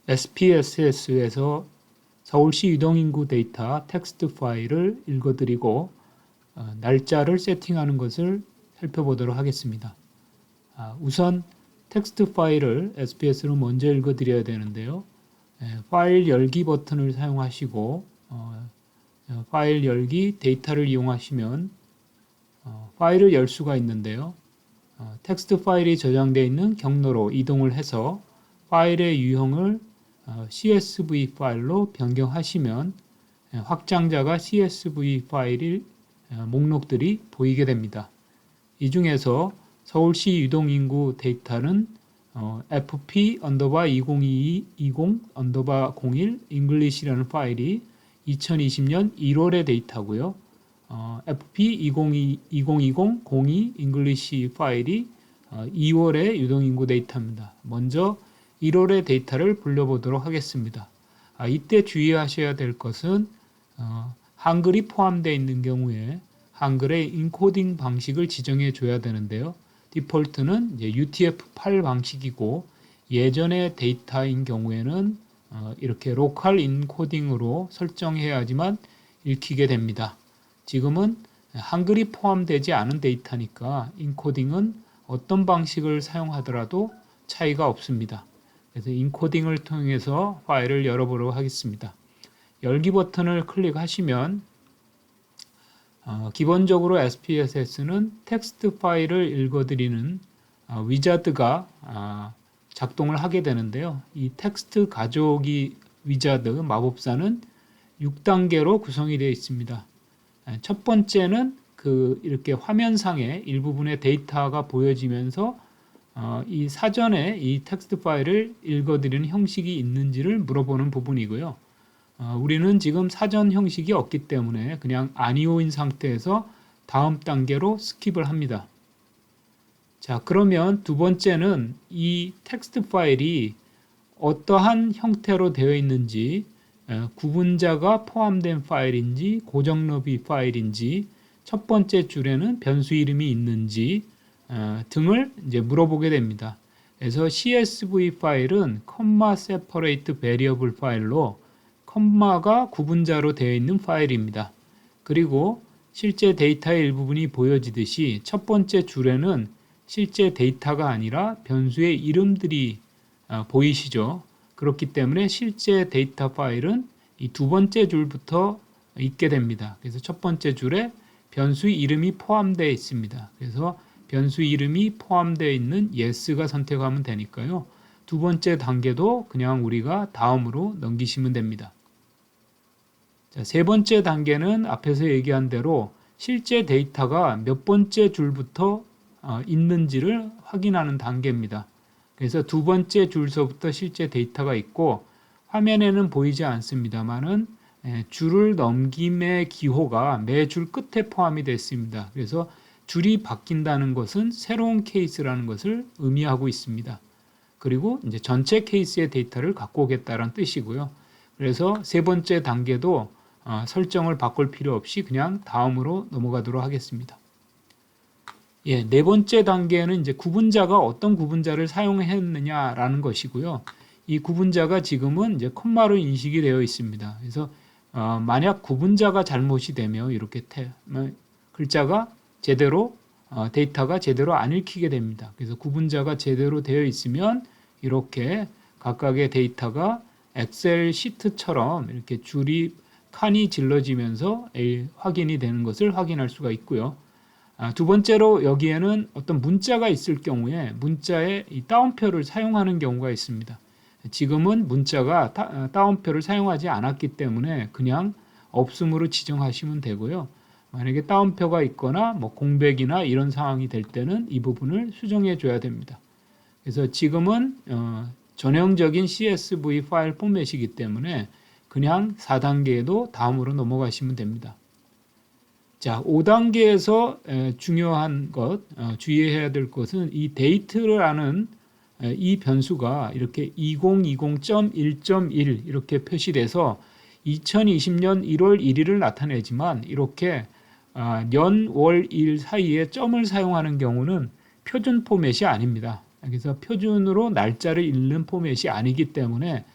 SPSS에서 서울시 유동인구 데이터 텍스트 파일을 읽어드리고 날짜를 세팅하는 것을 살펴보도록 하겠습니다. 우선 텍스트 파일을 SPS로 먼저 읽어드려야 되는데요. 파일 열기 버튼을 사용하시고 파일 열기 데이터를 이용하시면 파일을 열 수가 있는데요. 텍스트 파일이 저장되어 있는 경로로 이동을 해서 파일의 유형을 CSV 파일로 변경하시면 확장자가 CSV 파일의 목록들이 보이게 됩니다. 이 중에서 서울시 유동인구 데이터는 fp_202220_01 English라는 파일이 2020년 1월의 데이터고요. fp202002 English 파일이 2월의 유동인구 데이터입니다. 먼저 1월의 데이터를 불려보도록 하겠습니다. 이때 주의하셔야 될 것은 한글이 포함되어 있는 경우에 한글의 인코딩 방식을 지정해 줘야 되는데요. 디폴트는 UTF-8 방식이고 예전의 데이터인 경우에는 이렇게 로컬 인코딩으로 설정해야지만 읽히게 됩니다. 지금은 한글이 포함되지 않은 데이터니까 인코딩은 어떤 방식을 사용하더라도 차이가 없습니다. 그래서 인코딩을 통해서 파일을 열어보도록 하겠습니다. 열기 버튼을 클릭하시면 기본적으로 SPSS는 텍스트 파일을 읽어드리는 위자드가 작동을 하게 되는데요. 이 텍스트 가져오기 위자드 마법사는 6단계로 구성이 되어 있습니다. 첫 번째는 이렇게 화면상에 일부분의 데이터가 보여지면서 이 사전에 이 텍스트 파일을 읽어드리는 형식이 있는지를 물어보는 부분이고요. 우리는 지금 사전 형식이 없기 때문에 그냥 아니오인 상태에서 다음 단계로 스킵을 합니다. 자, 그러면 두 번째는 이 텍스트 파일이 어떠한 형태로 되어 있는지, 구분자가 포함된 파일인지, 고정너비 파일인지, 첫 번째 줄에는 변수 이름이 있는지 등을 이제 물어보게 됩니다. 그래서 CSV 파일은 comma separate variable 파일로 컴마가 구분자로 되어 있는 파일입니다. 그리고 실제 데이터의 일부분이 보여지듯이 첫 번째 줄에는 실제 데이터가 아니라 변수의 이름들이 보이시죠? 그렇기 때문에 실제 데이터 파일은 이 두 번째 줄부터 있게 됩니다. 그래서 첫 번째 줄에 변수 이름이 포함되어 있습니다. 그래서 변수 이름이 포함되어 있는 yes가 선택하면 되니까요. 두 번째 단계도 그냥 우리가 다음으로 넘기시면 됩니다. 자, 세 번째 단계는 앞에서 얘기한 대로 실제 데이터가 몇 번째 줄부터 있는지를 확인하는 단계입니다. 그래서 두 번째 줄서부터 실제 데이터가 있고 화면에는 보이지 않습니다만은 줄을 넘김의 기호가 매 줄 끝에 포함이 되어 있습니다. 그래서 줄이 바뀐다는 것은 새로운 케이스라는 것을 의미하고 있습니다. 그리고 이제 전체 케이스의 데이터를 갖고 오겠다는 뜻이고요. 그래서 세 번째 단계도 설정을 바꿀 필요 없이 그냥 다음으로 넘어가도록 하겠습니다. 네 번째 단계는 이제 구분자가 어떤 구분자를 사용했느냐라는 것이고요. 이 구분자가 지금은 이제 콤마로 인식이 되어 있습니다. 그래서 만약 구분자가 잘못이 되면 이렇게 글자가 제대로 데이터가 제대로 안 읽히게 됩니다. 그래서 구분자가 제대로 되어 있으면 이렇게 각각의 데이터가 엑셀 시트처럼 이렇게 줄이 칸이 질러지면서 확인이 되는 것을 확인할 수가 있고요. 두 번째로 여기에는 어떤 문자가 있을 경우에 문자의 이 따옴표를 사용하는 경우가 있습니다. 지금은 문자가 따옴표를 사용하지 않았기 때문에 그냥 없음으로 지정하시면 되고요. 만약에 따옴표가 있거나 공백이나 이런 상황이 될 때는 이 부분을 수정해 줘야 됩니다. 그래서 지금은 전형적인 CSV 파일 포맷이기 때문에 그냥 4단계에도 다음으로 넘어가시면 됩니다. 자, 5단계에서 중요한 것, 주의해야 될 것은 이 데이트라는 이 변수가 이렇게 2020.1.1 이렇게 표시돼서 2020년 1월 1일을 나타내지만 이렇게 년, 월, 일 사이에 점을 사용하는 경우는 표준 포맷이 아닙니다. 그래서 표준으로 날짜를 읽는 포맷이 아니기 때문에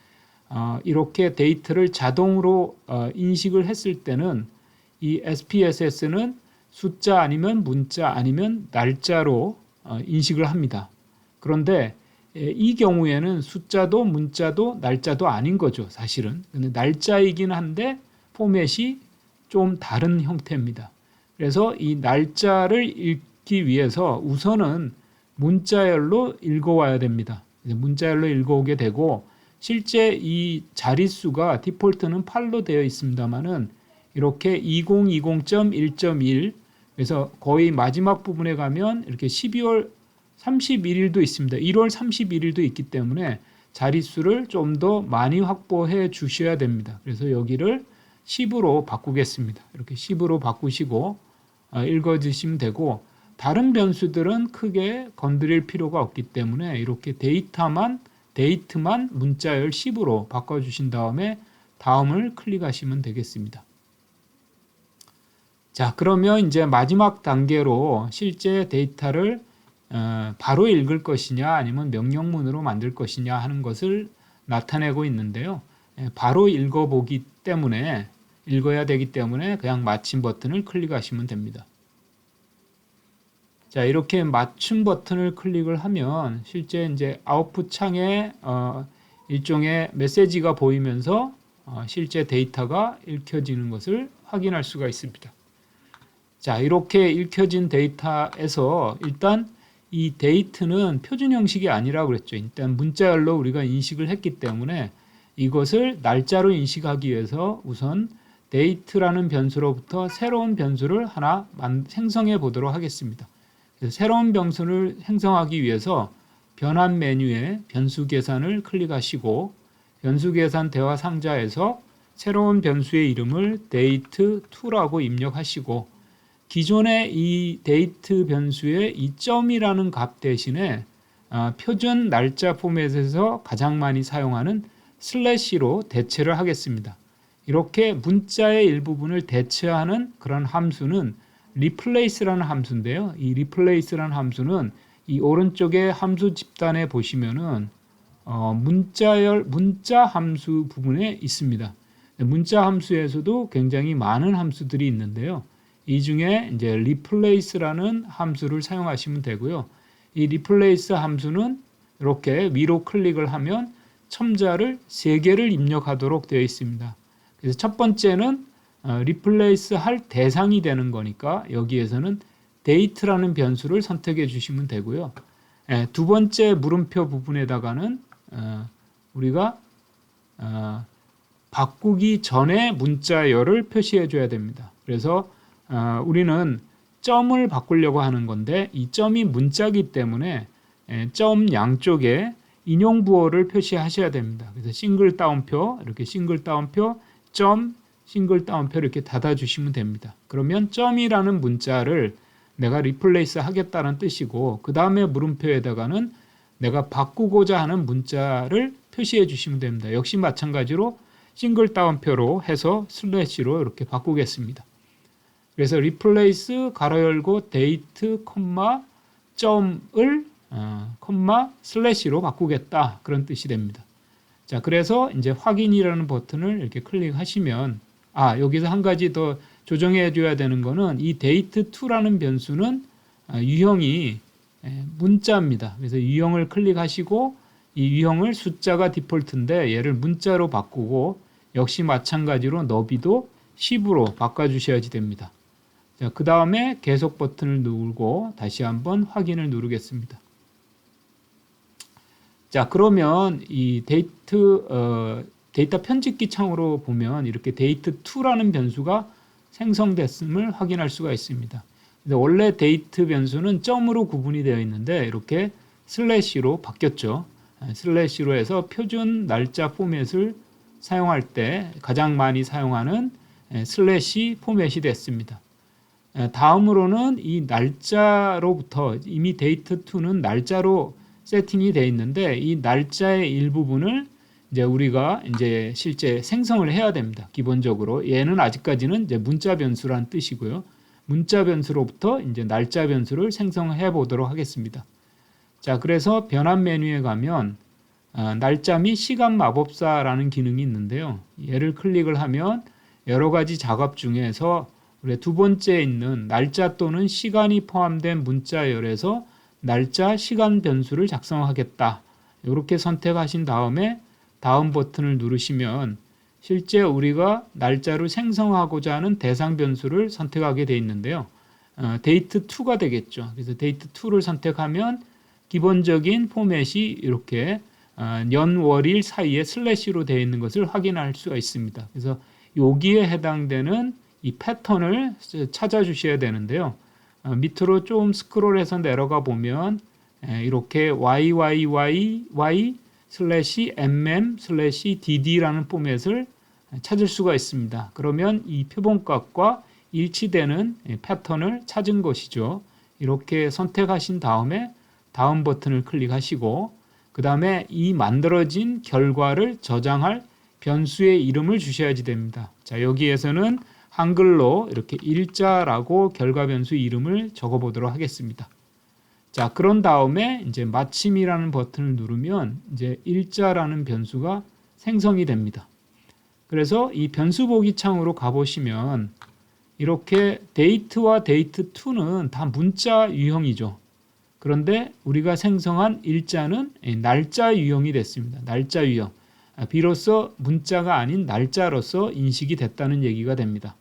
이렇게 데이터를 자동으로 인식을 했을 때는 이 SPSS는 숫자 아니면 문자 아니면 날짜로 인식을 합니다. 그런데 이 경우에는 숫자도 문자도 날짜도 아닌 거죠, 사실은. 근데 날짜이긴 한데 포맷이 좀 다른 형태입니다. 그래서 이 날짜를 읽기 위해서 우선은 문자열로 읽어와야 됩니다. 문자열로 읽어오게 되고 실제 이 자릿수가 디폴트는 8로 되어 있습니다만은 이렇게 2020.1.1 그래서 거의 마지막 부분에 가면 이렇게 12월 31일도 있습니다. 1월 31일도 있기 때문에 자릿수를 좀 더 많이 확보해 주셔야 됩니다. 그래서 여기를 10으로 바꾸겠습니다. 이렇게 10으로 바꾸시고 읽어주시면 되고 다른 변수들은 크게 건드릴 필요가 없기 때문에 이렇게 데이트만 문자열 10으로 바꿔주신 다음에 다음을 클릭하시면 되겠습니다. 자, 그러면 이제 마지막 단계로 실제 데이터를 바로 읽을 것이냐 아니면 명령문으로 만들 것이냐 하는 것을 나타내고 있는데요. 바로 읽어야 되기 때문에 그냥 마침 버튼을 클릭하시면 됩니다. 자, 이렇게 맞춤 버튼을 클릭을 하면 실제 이제 아웃풋 창에 일종의 메시지가 보이면서 실제 데이터가 읽혀지는 것을 확인할 수가 있습니다. 자, 이렇게 읽혀진 데이터에서 일단 이 데이트는 표준 형식이 아니라고 그랬죠. 일단 문자열로 우리가 인식을 했기 때문에 이것을 날짜로 인식하기 위해서 우선 데이트라는 변수로부터 새로운 변수를 하나 생성해 보도록 하겠습니다. 그래서 새로운 변수를 생성하기 위해서 변환 메뉴에 변수 계산을 클릭하시고 변수 계산 대화 상자에서 새로운 변수의 이름을 date2라고 입력하시고 기존의 이 데이트 변수의 이 점이라는 값 대신에 표준 날짜 포맷에서 가장 많이 사용하는 슬래시로 대체를 하겠습니다. 이렇게 문자의 일부분을 대체하는 그런 함수는 replace라는 함수인데요. 이 replace라는 함수는 이 오른쪽에 함수 집단에 보시면은 문자 함수 부분에 있습니다. 문자 함수에서도 굉장히 많은 함수들이 있는데요. 이 중에 이제 replace라는 함수를 사용하시면 되고요. 이 replace 함수는 이렇게 위로 클릭을 하면 첨자를 3개를 입력하도록 되어 있습니다. 그래서 첫 번째는 replace 할 대상이 되는 거니까 여기에서는 date라는 변수를 선택해 주시면 되고요. 두 번째 물음표 부분에다가는 우리가 바꾸기 전에 문자열을 표시해 줘야 됩니다. 그래서 우리는 점을 바꾸려고 하는 건데 이 점이 문자이기 때문에 점 양쪽에 인용부호를 표시하셔야 됩니다. 그래서 싱글 따옴표 이렇게 싱글 따옴표 점 싱글 따옴표 이렇게 닫아주시면 됩니다. 그러면 점이라는 문자를 내가 replace 하겠다는 뜻이고 그 다음에 물음표에다가는 내가 바꾸고자 하는 문자를 표시해 주시면 됩니다. 역시 마찬가지로 싱글 따옴표로 해서 슬래시로 이렇게 바꾸겠습니다. 그래서 replace 가로 열고 date 점을 슬래시로 바꾸겠다 그런 뜻이 됩니다. 자, 그래서 이제 확인이라는 버튼을 이렇게 클릭하시면 여기서 한 가지 더 조정해 줘야 되는 거는 이 date2라는 변수는 유형이 문자입니다. 그래서 유형을 클릭하시고 이 유형을 숫자가 디폴트인데 얘를 문자로 바꾸고 역시 마찬가지로 너비도 10으로 바꿔주셔야지 됩니다. 자, 그 다음에 계속 버튼을 누르고 다시 한번 확인을 누르겠습니다. 자, 그러면 이 데이터 편집기 창으로 보면 이렇게 date2라는 변수가 생성됐음을 확인할 수가 있습니다. 원래 date 변수는 점으로 구분이 되어 있는데 이렇게 슬래시로 바뀌었죠. 슬래시로 해서 표준 날짜 포맷을 사용할 때 가장 많이 사용하는 슬래시 포맷이 됐습니다. 다음으로는 이 날짜로부터 이미 date2는 날짜로 세팅이 되어 있는데 이 날짜의 일부분을 이제 우리가 이제 실제 생성을 해야 됩니다. 기본적으로 얘는 아직까지는 이제 문자 변수란 뜻이고요. 문자 변수로부터 이제 날짜 변수를 생성해 보도록 하겠습니다. 자, 그래서 변환 메뉴에 가면 날짜 및 시간 마법사라는 기능이 있는데요. 얘를 클릭을 하면 여러 가지 작업 중에서 우리 두 번째에 있는 날짜 또는 시간이 포함된 문자열에서 날짜, 시간 변수를 작성하겠다. 이렇게 선택하신 다음에 다음 버튼을 누르시면 실제 우리가 날짜를 생성하고자 하는 대상 변수를 선택하게 되어 있는데요. 데이트 2가 되겠죠. 그래서 데이트 2를 선택하면 기본적인 포맷이 이렇게 년, 월, 일 사이에 슬래시로 되어 있는 것을 확인할 수가 있습니다. 그래서 여기에 해당되는 이 패턴을 찾아주셔야 되는데요. 밑으로 좀 스크롤해서 내려가 보면 이렇게 YYYY 슬래시 MM 슬래시 DD라는 포맷을 찾을 수가 있습니다. 그러면 이 표본값과 일치되는 패턴을 찾은 것이죠. 이렇게 선택하신 다음에 다음 버튼을 클릭하시고 그 다음에 이 만들어진 결과를 저장할 변수의 이름을 주셔야지 됩니다. 자, 여기에서는 한글로 이렇게 일자라고 결과 변수 이름을 적어 보도록 하겠습니다. 자, 그런 다음에 이제 마침이라는 버튼을 누르면 이제 일자라는 변수가 생성이 됩니다. 그래서 이 변수 보기 창으로 가보시면 이렇게 데이트와 데이트 2는 다 문자 유형이죠. 그런데 우리가 생성한 일자는 날짜 유형이 됐습니다. 날짜 유형. 비로소 문자가 아닌 날짜로서 인식이 됐다는 얘기가 됩니다.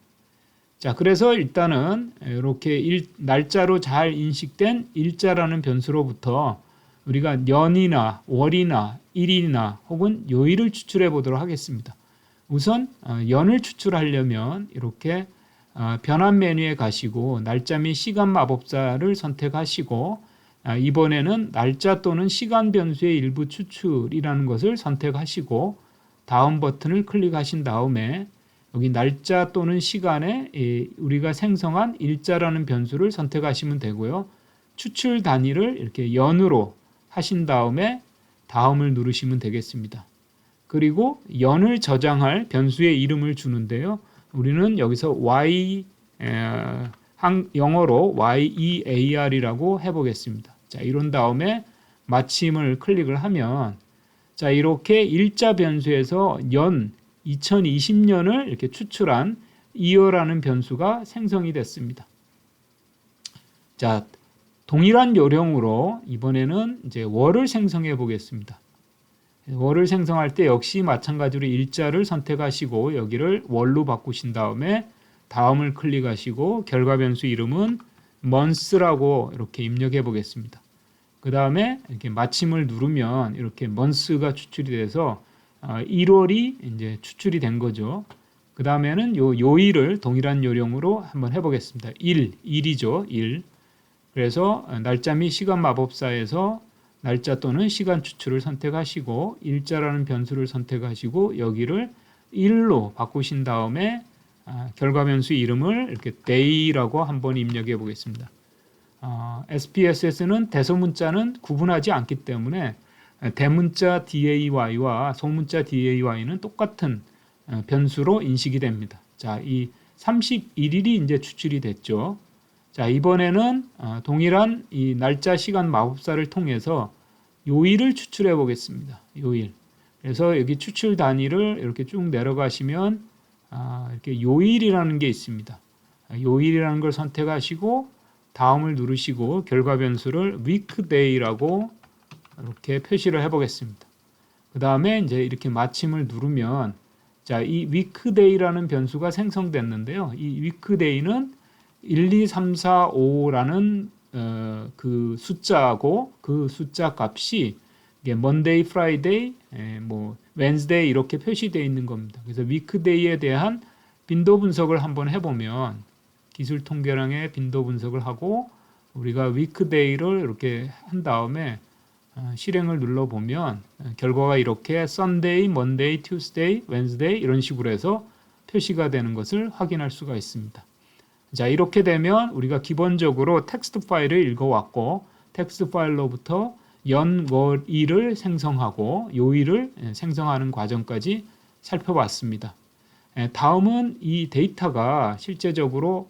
자, 그래서 일단은 이렇게 날짜로 잘 인식된 일자라는 변수로부터 우리가 년이나 월이나 일이나 혹은 요일을 추출해 보도록 하겠습니다. 우선 연을 추출하려면 이렇게 변환 메뉴에 가시고 날짜 및 시간 마법사를 선택하시고 이번에는 날짜 또는 시간 변수의 일부 추출이라는 것을 선택하시고 다음 버튼을 클릭하신 다음에 여기 날짜 또는 시간에 우리가 생성한 일자라는 변수를 선택하시면 되고요. 추출 단위를 이렇게 연으로 하신 다음에 다음을 누르시면 되겠습니다. 그리고 연을 저장할 변수의 이름을 주는데요. 우리는 여기서 영어로 YEAR이라고 해보겠습니다. 자, 이런 다음에 마침을 클릭을 하면 자, 이렇게 일자 변수에서 연 2020년을 이렇게 추출한 year라는 변수가 생성이 됐습니다. 자, 동일한 요령으로 이번에는 이제 월을 생성해 보겠습니다. 월을 생성할 때 역시 마찬가지로 일자를 선택하시고 여기를 월로 바꾸신 다음에 다음을 클릭하시고 결과 변수 이름은 month라고 이렇게 입력해 보겠습니다. 그 다음에 이렇게 마침을 누르면 이렇게 month가 추출이 돼서 1월이 이제 추출이 된 거죠. 그 다음에는 요일을 동일한 요령으로 한번 해보겠습니다. 일이죠. 일. 그래서 날짜 및 시간 마법사에서 날짜 또는 시간 추출을 선택하시고 일자라는 변수를 선택하시고 여기를 1로 바꾸신 다음에 결과 변수 이름을 이렇게 day라고 한번 입력해 보겠습니다. SPSS는 대소문자는 구분하지 않기 때문에 대문자 DAY와 소문자 DAY는 똑같은 변수로 인식이 됩니다. 자, 이 31일이 이제 추출이 됐죠. 자, 이번에는 동일한 이 날짜 시간 마법사를 통해서 요일을 추출해 보겠습니다. 요일. 그래서 여기 추출 단위를 이렇게 쭉 내려가시면 이렇게 요일이라는 게 있습니다. 요일이라는 걸 선택하시고 다음을 누르시고 결과 변수를 weekday라고 이렇게 표시를 해 보겠습니다. 그 다음에 이제 이렇게 마침을 누르면 자, 이 weekday라는 변수가 생성됐는데요. 이 weekday는 1, 2, 3, 4, 5라는 그 숫자하고 그 숫자 값이 이게 Monday, Friday, Wednesday 이렇게 표시되어 있는 겁니다. 그래서 weekday에 대한 빈도 분석을 한번 해보면 기술 통계량의 빈도 분석을 하고 우리가 weekday를 이렇게 한 다음에 실행을 눌러보면 결과가 이렇게 Sunday, Monday, Tuesday, Wednesday 이런 식으로 해서 표시가 되는 것을 확인할 수가 있습니다. 자, 이렇게 되면 우리가 기본적으로 텍스트 파일을 읽어왔고 텍스트 파일로부터 연, 월, 일을 생성하고 요일을 생성하는 과정까지 살펴봤습니다. 다음은 이 데이터가 실제적으로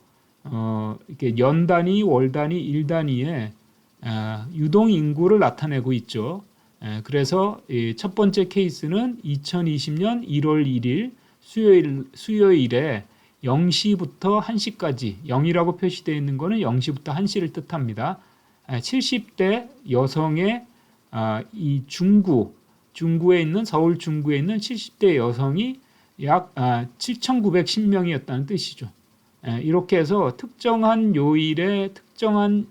이렇게 연 단위, 월 단위, 일 단위의 유동 인구를 나타내고 있죠. 그래서 이 첫 번째 케이스는 2020년 1월 1일 수요일에 0시부터 1시까지 0이라고 표시되어 있는 것은 0시부터 1시를 뜻합니다. 70대 여성의 이 중구에 있는 서울 중구에 있는 70대 여성이 약 7,910명이었다는 뜻이죠. 이렇게 해서 특정한 요일에 특정한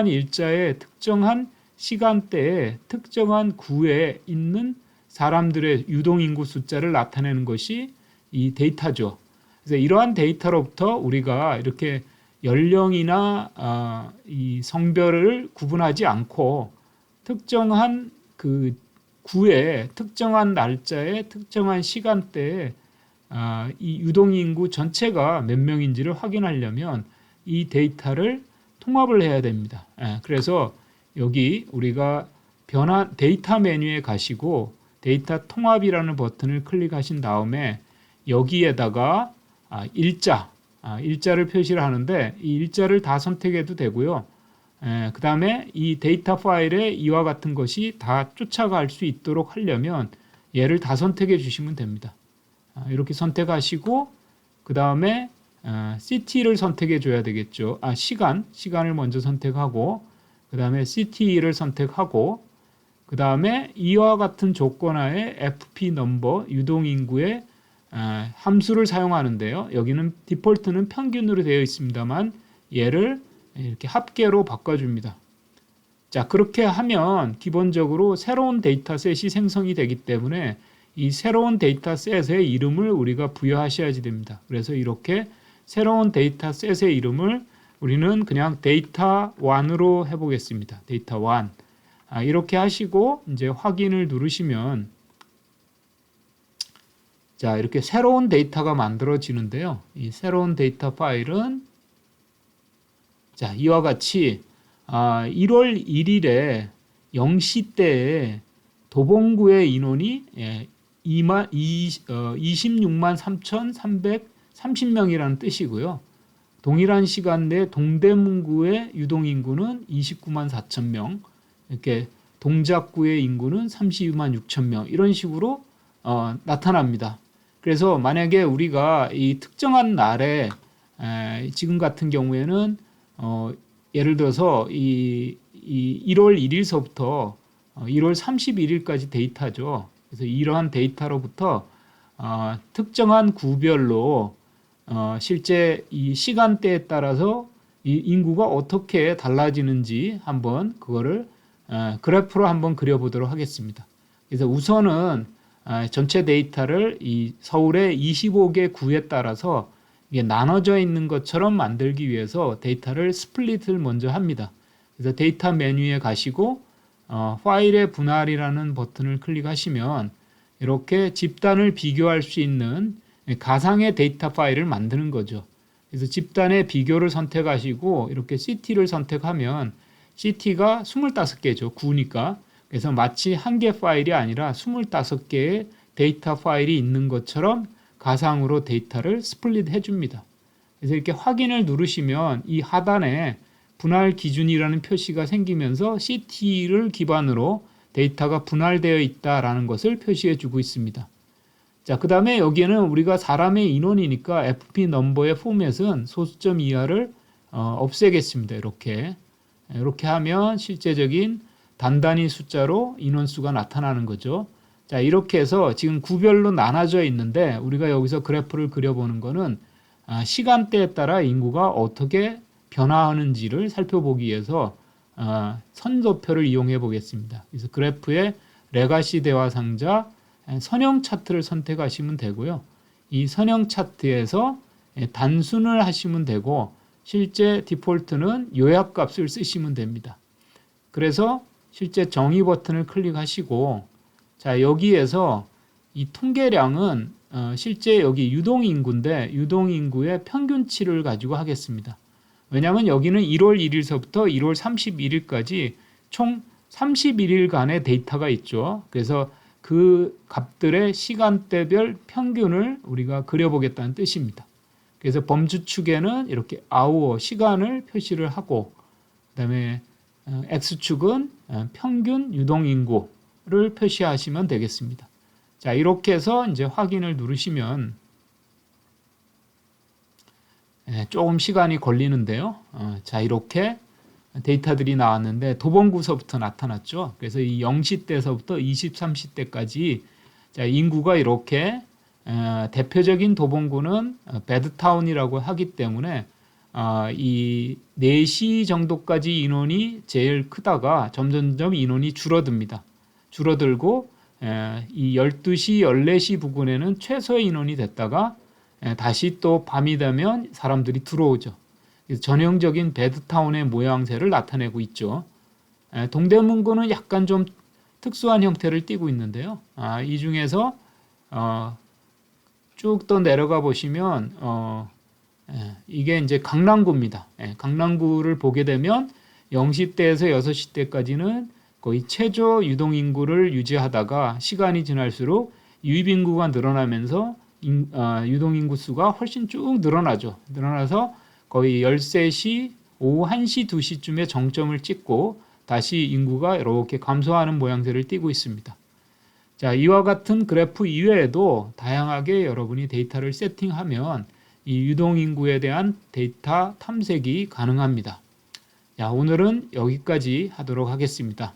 일자에 특정한 시간대에 특정한 구에 있는 사람들의 유동인구 숫자를 나타내는 것이 이 데이터죠. 그래서 이러한 데이터로부터 우리가 이렇게 연령이나 이 성별을 구분하지 않고 특정한 그 구에 특정한 날짜에 특정한 시간대에 이 유동인구 전체가 몇 명인지를 확인하려면 이 데이터를 통합을 해야 됩니다. 그래서 여기 우리가 데이터 메뉴에 가시고 데이터 통합이라는 버튼을 클릭하신 다음에 여기에다가 일자를 표시를 하는데 이 일자를 다 선택해도 되고요. 그 다음에 이 데이터 파일에 이와 같은 것이 다 쫓아갈 수 있도록 하려면 얘를 다 선택해 주시면 됩니다. 이렇게 선택하시고 그 다음에 CT를 선택해 줘야 되겠죠. 시간을 먼저 선택하고 그 다음에 CT를 선택하고 그 다음에 이와 같은 조건하에 FP 넘버 유동인구의 함수를 사용하는데요. 여기는 디폴트는 평균으로 되어 있습니다만 얘를 이렇게 합계로 바꿔줍니다. 자, 그렇게 하면 기본적으로 새로운 데이터셋이 생성이 되기 때문에 이 새로운 데이터셋의 이름을 우리가 부여하셔야지 됩니다. 그래서 이렇게 새로운 데이터셋의 이름을 우리는 그냥 데이터 1으로 해보겠습니다. 데이터 1. 이렇게 하시고 이제 확인을 누르시면 자, 이렇게 새로운 데이터가 만들어지는데요. 이 새로운 데이터 파일은 자, 이와 같이 1월 1일에 0시 때에 도봉구의 인원이 26만 3,330명이라는 뜻이고요. 동일한 시간 내 동대문구의 유동인구는 29만 4,000명, 이렇게 동작구의 인구는 32만 6,000명 이런 식으로 나타납니다. 그래서 만약에 우리가 이 특정한 날에 지금 같은 경우에는 예를 들어서 이 1월 1일서부터 1월 31일까지 데이터죠. 그래서 이러한 데이터로부터 특정한 구별로 실제 이 시간대에 따라서 이 인구가 어떻게 달라지는지 한번 그거를 그래프로 한번 그려보도록 하겠습니다. 그래서 우선은 전체 데이터를 이 서울의 25개 구에 따라서 이게 나눠져 있는 것처럼 만들기 위해서 데이터를 스플릿을 먼저 합니다. 그래서 데이터 메뉴에 가시고 파일의 분할이라는 버튼을 클릭하시면 이렇게 집단을 비교할 수 있는 가상의 데이터 파일을 만드는 거죠. 그래서 집단의 비교를 선택하시고 이렇게 CT를 선택하면 CT가 25개죠. 구니까. 그래서 마치 한 개 파일이 아니라 25개의 데이터 파일이 있는 것처럼 가상으로 데이터를 스플릿 해줍니다. 그래서 이렇게 확인을 누르시면 이 하단에 분할 기준이라는 표시가 생기면서 CT를 기반으로 데이터가 분할되어 있다라는 것을 표시해 주고 있습니다. 자, 그 다음에 여기에는 우리가 사람의 인원이니까 FP 넘버의 포맷은 소수점 이하를 없애겠습니다. 이렇게 하면 실제적인 단단히 숫자로 인원수가 나타나는 거죠. 자, 이렇게 해서 지금 구별로 나눠져 있는데 우리가 여기서 그래프를 그려보는 거는 시간대에 따라 인구가 어떻게 변화하는지를 살펴보기 위해서 선도표를 이용해 보겠습니다. 그래서 그래프의 레가시 대화 상자 선형 차트를 선택하시면 되고요. 이 선형 차트에서 단순을 하시면 되고 실제 디폴트는 요약값을 쓰시면 됩니다. 그래서 실제 정의 버튼을 클릭하시고 자, 여기에서 이 통계량은 실제 여기 유동인구인데 유동인구의 평균치를 가지고 하겠습니다. 왜냐하면 여기는 1월 1일서부터 1월 31일까지 총 31일간의 데이터가 있죠. 그래서 그 값들의 시간대별 평균을 우리가 그려보겠다는 뜻입니다. 그래서 범주축에는 이렇게 아우어 시간을 표시를 하고 그다음에 X축은 평균 유동인구를 표시하시면 되겠습니다. 자, 이렇게 해서 이제 확인을 누르시면 조금 시간이 걸리는데요. 자, 이렇게 데이터들이 나왔는데 도봉구서부터 나타났죠. 그래서 이 0시대서부터 23시대까지 자, 인구가 이렇게 대표적인 도봉구는 배드타운이라고 하기 때문에 이 4시 정도까지 인원이 제일 크다가 점점점 인원이 줄어듭니다. 줄어들고 이 12시, 14시 부근에는 최소의 인원이 됐다가 다시 또 밤이 되면 사람들이 들어오죠. 전형적인 배드타운의 모양새를 나타내고 있죠. 동대문구는 약간 좀 특수한 형태를 띠고 있는데요. 이 중에서 쭉 더 내려가 보시면 이게 이제 강남구입니다. 강남구를 보게 되면 0시대에서 6시대까지는 거의 최저 유동인구를 유지하다가 시간이 지날수록 유입인구가 늘어나면서 유동인구 수가 훨씬 쭉 늘어나죠. 늘어나서 거의 13시, 오후 1시, 2시쯤에 정점을 찍고 다시 인구가 이렇게 감소하는 모양새를 띠고 있습니다. 자, 이와 같은 그래프 이외에도 다양하게 여러분이 데이터를 세팅하면 이 유동인구에 대한 데이터 탐색이 가능합니다. 자, 오늘은 여기까지 하도록 하겠습니다.